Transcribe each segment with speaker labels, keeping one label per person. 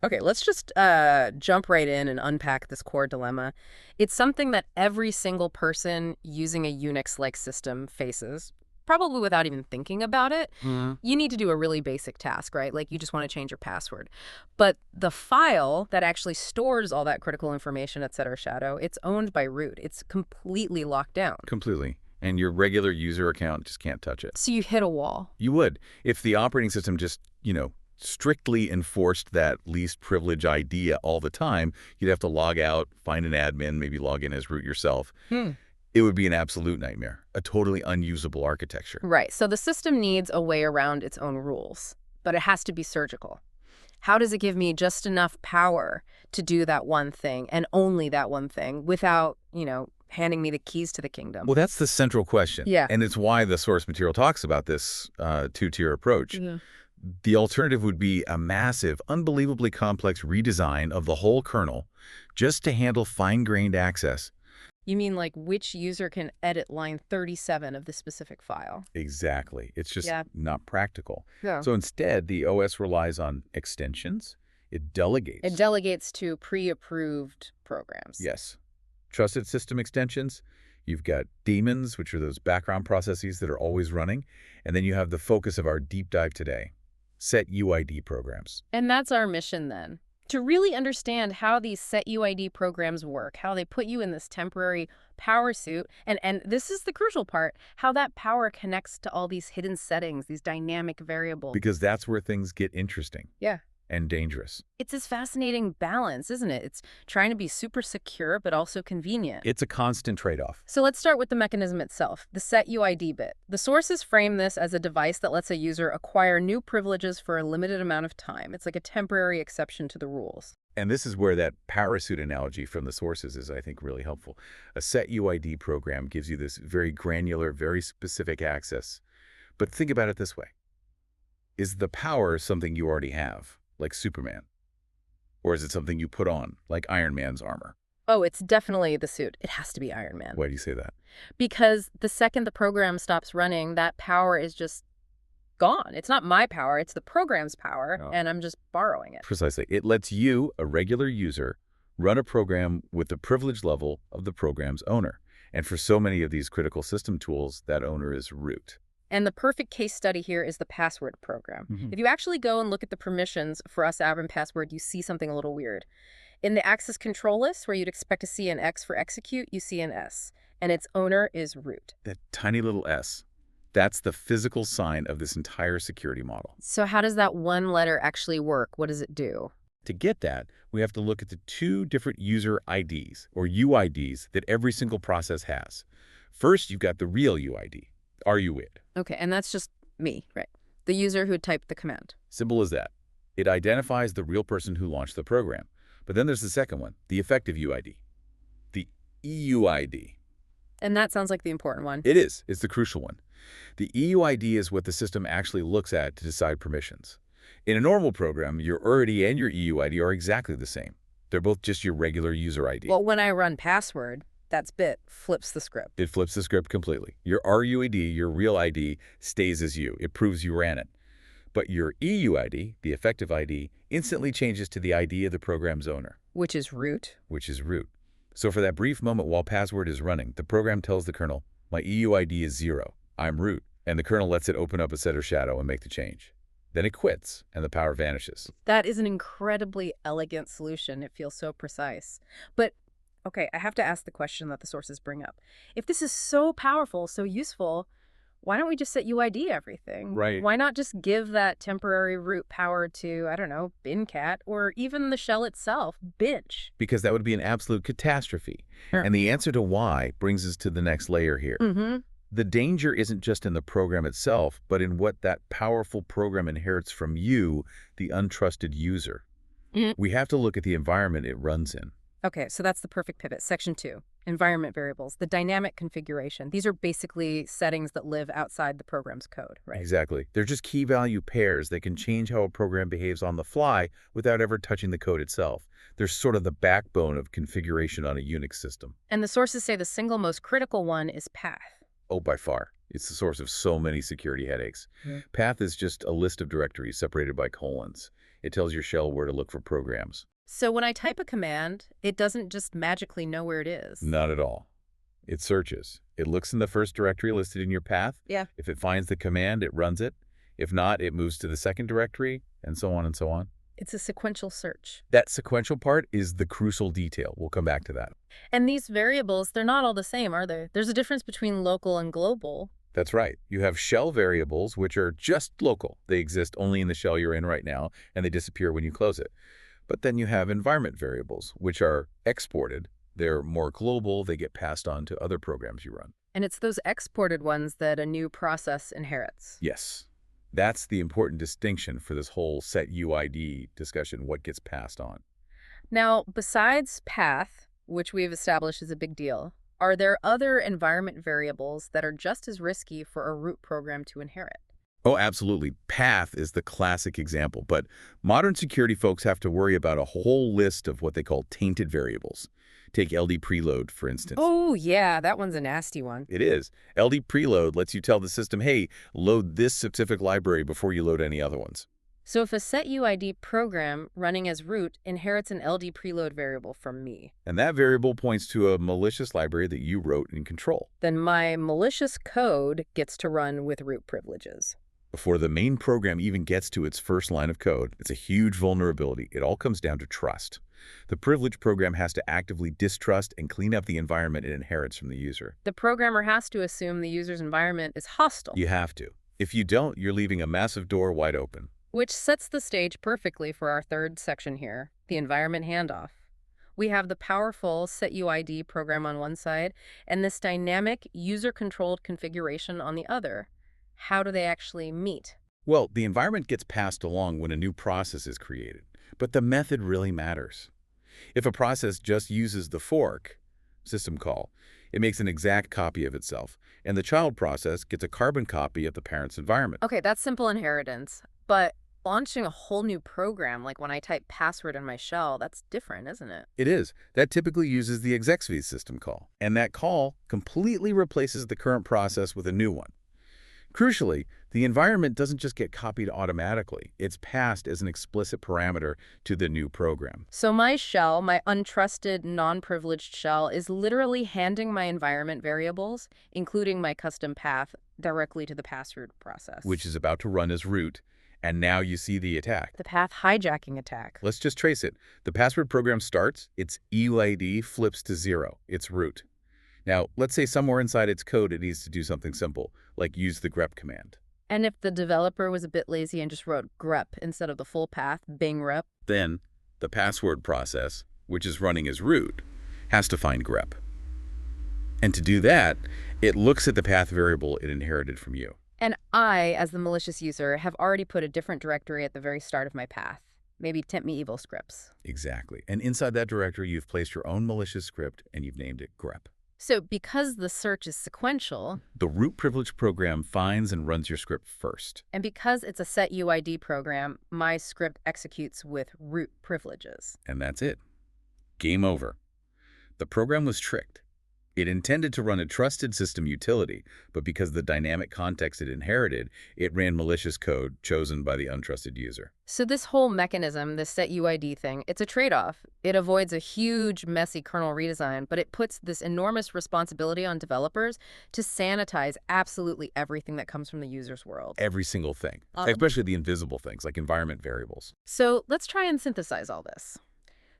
Speaker 1: Okay, let's just jump right in and unpack this core dilemma. It's something that every single person using a Unix-like system faces, probably without even thinking about it.
Speaker 2: Hmm.
Speaker 1: You need to do a really basic task, right? Like you just want to change your password. But the file that actually stores all that critical information at Set Shadow, it's owned by root. It's completely locked down.
Speaker 2: Completely. And your regular user account just can't touch it.
Speaker 1: So you hit a wall.
Speaker 2: You would. If the operating system just, strictly enforced that least privilege idea all the time, you'd have to log out, find an admin, maybe log in as root yourself.
Speaker 1: Hmm.
Speaker 2: It would be an absolute nightmare, a totally unusable architecture.
Speaker 1: Right. So the system needs a way around its own rules, but it has to be surgical. How does it give me just enough power to do that one thing and only that one thing without, handing me the keys to the kingdom?
Speaker 2: Well, that's the central question.
Speaker 1: Yeah.
Speaker 2: And it's why the source material talks about this two-tier approach.
Speaker 1: Yeah.
Speaker 2: The alternative would be a massive, unbelievably complex redesign of the whole kernel just to handle fine-grained access.
Speaker 1: You mean like which user can edit line 37 of the specific file?
Speaker 2: Exactly. It's just
Speaker 1: Yeah.
Speaker 2: not practical.
Speaker 1: Yeah.
Speaker 2: So instead, the OS relies on extensions. It delegates.
Speaker 1: It delegates to pre-approved programs.
Speaker 2: Yes. Trusted system extensions. You've got daemons, which are those background processes that are always running. And then you have the focus of our deep dive today, SetUID programs.
Speaker 1: And that's our mission then. To really understand how these SetUID programs work, how they put you in this temporary power suit, and this is the crucial part, how that power connects to all these hidden settings, these dynamic variables.
Speaker 2: Because that's where things get interesting
Speaker 1: Yeah.
Speaker 2: and dangerous.
Speaker 1: It's this fascinating balance, isn't it? It's trying to be super secure, but also convenient.
Speaker 2: It's a constant trade-off.
Speaker 1: So let's start with the mechanism itself, the SetUID bit. The sources frame this as a device that lets a user acquire new privileges for a limited amount of time. It's like a temporary exception to the rules.
Speaker 2: And this is where that parachute analogy from the sources is, I think, really helpful. A SetUID program gives you this very granular, very specific access. But think about it this way. Is the power something you already have, like Superman? Or is it something you put on, like Iron Man's armor?
Speaker 1: Oh, it's definitely the suit. It has to be Iron Man.
Speaker 2: Why do you say that?
Speaker 1: Because the second the program stops running, that power is just gone. It's not my power, it's the program's power,
Speaker 2: Oh.
Speaker 1: and I'm just borrowing it.
Speaker 2: Precisely. It lets you, a regular user, run a program with the privilege level of the program's owner. And for so many of these critical system tools, that owner is root.
Speaker 1: And the perfect case study here is the password program.
Speaker 2: Mhm.
Speaker 1: If you actually go and look at the permissions for us admin password, you see something a little weird. In the access control list, where you'd expect to see an X for execute, you see an S, and its owner is root.
Speaker 2: That tiny little S. That's the physical sign of this entire security model.
Speaker 1: So how does that one letter actually work? What does it do?
Speaker 2: To get that, we have to look at the two different user IDs, or UIDs, that every single process has. First, you've got the real UID, RUID.
Speaker 1: Okay, and that's just me, right? The user who typed the command.
Speaker 2: Simple as that. It identifies the real person who launched the program. But then there's the second one, the effective UID, the EUID.
Speaker 1: And that sounds like the important one.
Speaker 2: It is. It's the crucial one. The EUID is what the system actually looks at to decide permissions. In a normal program, your URID and your EUID are exactly the same. They're both just your regular user ID.
Speaker 1: Well, when I run password, that's bit flips the script.
Speaker 2: It flips the script completely. Your RUID, your real ID, stays as you. It proves you ran it. But your EUID, the effective ID, instantly changes to the ID of the program's owner,
Speaker 1: Which is root.
Speaker 2: which is root. So for that brief moment while password is running, the program tells the kernel, my EUID is 0. I'm root. And the kernel lets it open up a Set Shadow and make the change. Then it quits, and the power vanishes.
Speaker 1: That is an incredibly elegant solution. It feels so precise. But, okay, I have to ask the question that the sources bring up. If this is so powerful, so useful, why don't we just set UID everything?
Speaker 2: Right.
Speaker 1: Why not just give that temporary root power to, I don't know, bincat, or even the shell itself, binch?
Speaker 2: Because that would be an absolute catastrophe.
Speaker 1: Sure.
Speaker 2: And the answer to why brings us to the next layer here.
Speaker 1: Mm-hmm.
Speaker 2: The danger isn't just in the program itself, but in what that powerful program inherits from you, the untrusted user.
Speaker 1: Mm-hmm.
Speaker 2: We have to look at the environment it runs in.
Speaker 1: Okay, so that's the perfect pivot. Section 2, environment variables, the dynamic configuration. These are basically settings that live outside the program's code, right?
Speaker 2: Exactly. They're just key value pairs that can change how a program behaves on the fly without ever touching the code itself. They're sort of the backbone of configuration on a Unix system.
Speaker 1: And the sources say the single most critical one is path.
Speaker 2: Oh, by far. It's the source of so many security headaches.
Speaker 1: Yeah.
Speaker 2: Path is just a list of directories separated by colons. It tells your shell where to look for programs.
Speaker 1: So when I type a command, it doesn't just magically know where it is.
Speaker 2: Not at all. It searches. It looks in the first directory listed in your path.
Speaker 1: Yeah.
Speaker 2: If it finds the command, it runs it. If not, it moves to the second directory, and so on and so on.
Speaker 1: It's a sequential search.
Speaker 2: That sequential part is the crucial detail. We'll come back to that.
Speaker 1: And these variables, they're not all the same, are they? There's a difference between local and global.
Speaker 2: That's right. You have shell variables, which are just local. They exist only in the shell you're in right now, and they disappear when you close it. But then you have environment variables, which are exported. They're more global. They get passed on to other programs you run.
Speaker 1: And it's those exported ones that a new process inherits.
Speaker 2: Yes. That's the important distinction for this whole SetUID discussion, what gets passed on.
Speaker 1: Now, besides path, which we've established is a big deal, are there other environment variables that are just as risky for a root program to inherit?
Speaker 2: Oh, absolutely. Path is the classic example, but modern security folks have to worry about a whole list of what they call tainted variables. Take LD preload, for instance.
Speaker 1: Oh, yeah, that one's a nasty one.
Speaker 2: It is. LD preload lets you tell the system, hey, load this specific library before you load any other ones.
Speaker 1: So if a SetUID program running as root inherits an LD preload variable from me,
Speaker 2: And that variable points to a malicious library that you wrote and control.
Speaker 1: then my malicious code gets to run with root privileges.
Speaker 2: Before the main program even gets to its first line of code, it's a huge vulnerability. It all comes down to trust. The privileged program has to actively distrust and clean up the environment it inherits from the user.
Speaker 1: The programmer has to assume the user's environment is hostile,
Speaker 2: You have to. If you don't, you're leaving a massive door wide open.
Speaker 1: which sets the stage perfectly for our third section here, the environment handoff. We have the powerful SetUID program on one side and this dynamic user-controlled configuration on the other. How do they actually meet?
Speaker 2: Well, the environment gets passed along when a new process is created, but the method really matters. If a process just uses the fork system call, it makes an exact copy of itself, and the child process gets a carbon copy of the parent's environment.
Speaker 1: Okay, that's simple inheritance, but launching a whole new program, like when I type password in my shell, that's different, isn't it?
Speaker 2: It is. That typically uses the execv system call, and that call completely replaces the current process with a new one. Crucially, the environment doesn't just get copied automatically. It's passed as an explicit parameter to the new program.
Speaker 1: So my shell, my untrusted, non-privileged shell, is literally handing my environment variables, including my custom path, directly to the password process.
Speaker 2: Which is about to run as root, and now you see the attack.
Speaker 1: the path hijacking attack.
Speaker 2: Let's just trace it. The password program starts, its EUID flips to 0, it's root. Now, let's say somewhere inside its code it needs to do something simple, like use the grep command.
Speaker 1: And if the developer was a bit lazy and just wrote grep instead of the full path, bing rep,
Speaker 2: Then, the password process, which is running as root, has to find grep. And to do that, it looks at the path variable it inherited from you.
Speaker 1: and I, as the malicious user, have already put a different directory at the very start of my path. Maybe tempt me evil scripts.
Speaker 2: Exactly. And inside that directory, you've placed your own malicious script and you've named it grep.
Speaker 1: So because the search is sequential,
Speaker 2: The root privilege program finds and runs your script first.
Speaker 1: and because it's a SetUID program, my script executes with root privileges.
Speaker 2: And that's it. Game over. The program was tricked. It intended to run a trusted system utility, but because of the dynamic context it inherited, it ran malicious code chosen by the untrusted user.
Speaker 1: So this whole mechanism, this SetUID thing, it's a trade-off. It avoids a huge, messy kernel redesign, but it puts this enormous responsibility on developers to sanitize absolutely everything that comes from the user's world.
Speaker 2: Every single thing,
Speaker 1: Um,
Speaker 2: especially the invisible things like environment variables.
Speaker 1: So let's try and synthesize all this.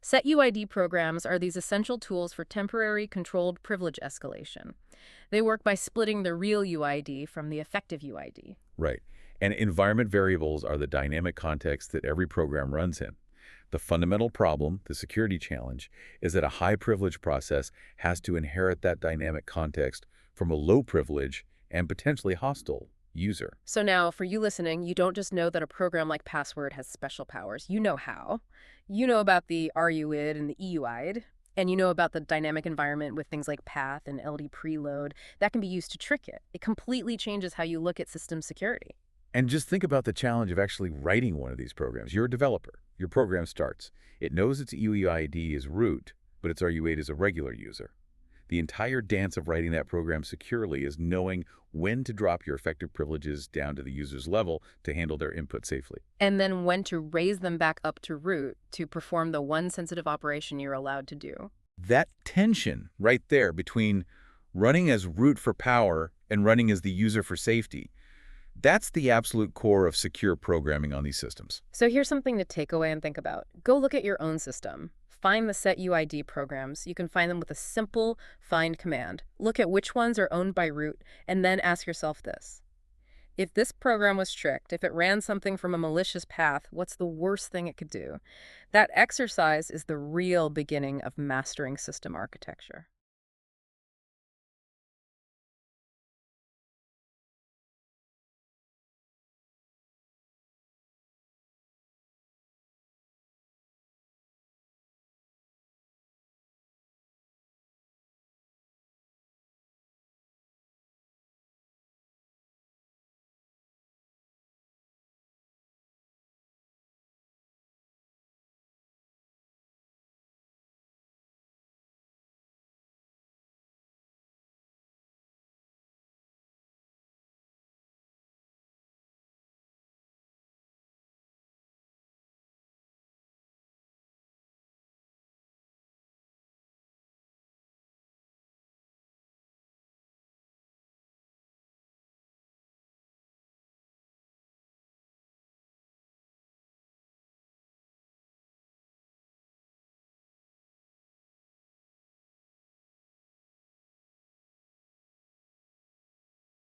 Speaker 1: SetUID programs are these essential tools for temporary controlled privilege escalation. They work by splitting the real UID from the effective UID.
Speaker 2: Right. And environment variables are the dynamic context that every program runs in. The fundamental problem, the security challenge, is that a high privilege process has to inherit that dynamic context from a low privilege and potentially hostile user.
Speaker 1: So now, for you listening, you don't just know that a program like Password has special powers. You know how. You know about the RUID and the EUID, and you know about the dynamic environment with things like path and LD preload. That can be used to trick it. It completely changes how you look at system security.
Speaker 2: And just think about the challenge of actually writing one of these programs. You're a developer. Your program starts. It knows its EUID is root, but its RUID is a regular user. The entire dance of writing that program securely is knowing when to drop your effective privileges down to the user's level to handle their input safely.
Speaker 1: And then when to raise them back up to root to perform the one sensitive operation you're allowed to do.
Speaker 2: That tension right there between running as root for power and running as the user for safety, that's the absolute core of secure programming on these systems.
Speaker 1: So here's something to take away and think about. Go look at your own system. Find the SetUID programs. You can find them with a simple find command. Look at which ones are owned by root, and then ask yourself this. If this program was tricked, if it ran something from a malicious path, what's the worst thing it could do? That exercise is the real beginning of mastering system architecture.